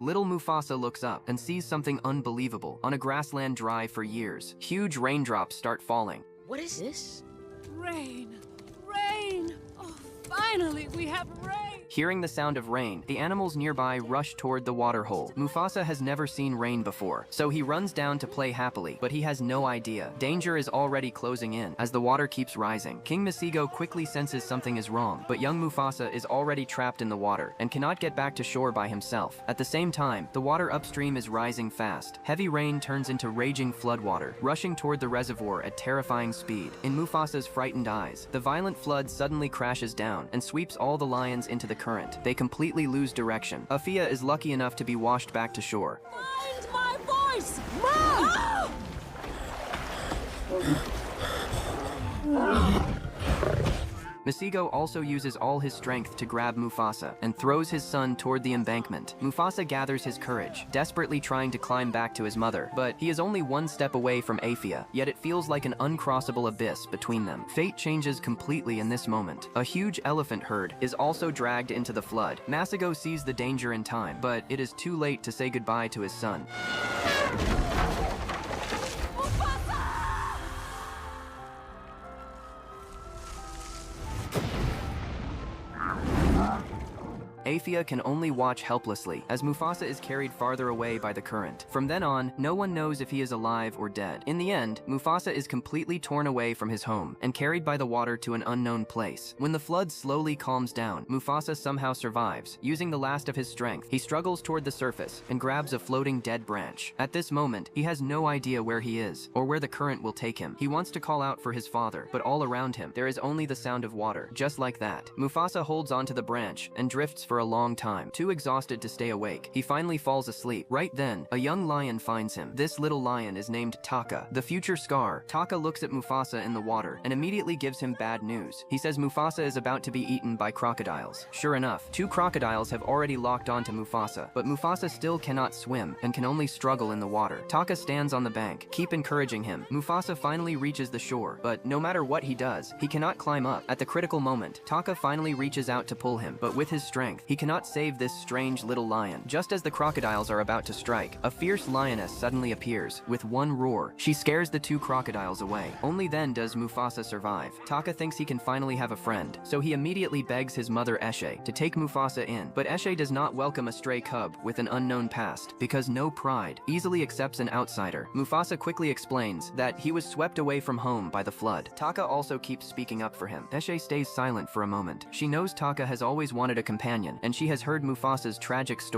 Little Mufasa looks up and sees something unbelievable. On a grassland dry for years, huge raindrops start falling. What is this? Rain! Rain! Oh, finally we have rain! Hearing the sound of rain, the animals nearby rush toward the waterhole. Mufasa has never seen rain before, so he runs down to play happily, but he has no idea. Danger is already closing in as the water keeps rising. King Masigo quickly senses something is wrong, but young Mufasa is already trapped in the water and cannot get back to shore by himself. At the same time, the water upstream is rising fast. Heavy rain turns into raging floodwater, rushing toward the reservoir at terrifying speed. In Mufasa's frightened eyes, the violent flood suddenly crashes down and sweeps all the lions into the current. They completely lose direction. Afia is lucky enough to be washed back to shore. Find my voice! Mom! Masigo also uses all his strength to grab Mufasa and throws his son toward the embankment. Mufasa gathers his courage, desperately trying to climb back to his mother, but he is only one step away from Afia, yet it feels like an uncrossable abyss between them. Fate changes completely in this moment. A huge elephant herd is also dragged into the flood. Masigo sees the danger in time, but it is too late to say goodbye to his son. Afia can only watch helplessly as Mufasa is carried farther away by the current. From then on, no one knows if he is alive or dead. In the end, Mufasa is completely torn away from his home and carried by the water to an unknown place. When the flood slowly calms down, Mufasa somehow survives. Using the last of his strength, he struggles toward the surface and grabs a floating dead branch. At this moment, he has no idea where he is or where the current will take him. He wants to call out for his father, but all around him, there is only the sound of water. Just like that, Mufasa holds onto the branch and drifts for a long time, too exhausted to stay awake. He finally falls asleep. Right then, a young lion finds him. This little lion is named Taka, the future Scar. Taka looks at Mufasa in the water and immediately gives him bad news. He says Mufasa is about to be eaten by crocodiles. Sure enough, 2 crocodiles have already locked onto Mufasa, but Mufasa still cannot swim and can only struggle in the water. Taka stands on the bank, keep encouraging him. Mufasa finally reaches the shore, but no matter what he does, he cannot climb up. At the critical moment, Taka finally reaches out to pull him, but with his strength, he cannot save this strange little lion. Just as the crocodiles are about to strike, a fierce lioness suddenly appears. With one roar, she scares the 2 crocodiles away. Only then does Mufasa survive. Taka thinks he can finally have a friend, so he immediately begs his mother Eshe to take Mufasa in. But Eshe does not welcome a stray cub with an unknown past, because no pride easily accepts an outsider. Mufasa quickly explains that he was swept away from home by the flood. Taka also keeps speaking up for him. Eshe stays silent for a moment. She knows Taka has always wanted a companion, and she has heard Mufasa's tragic story.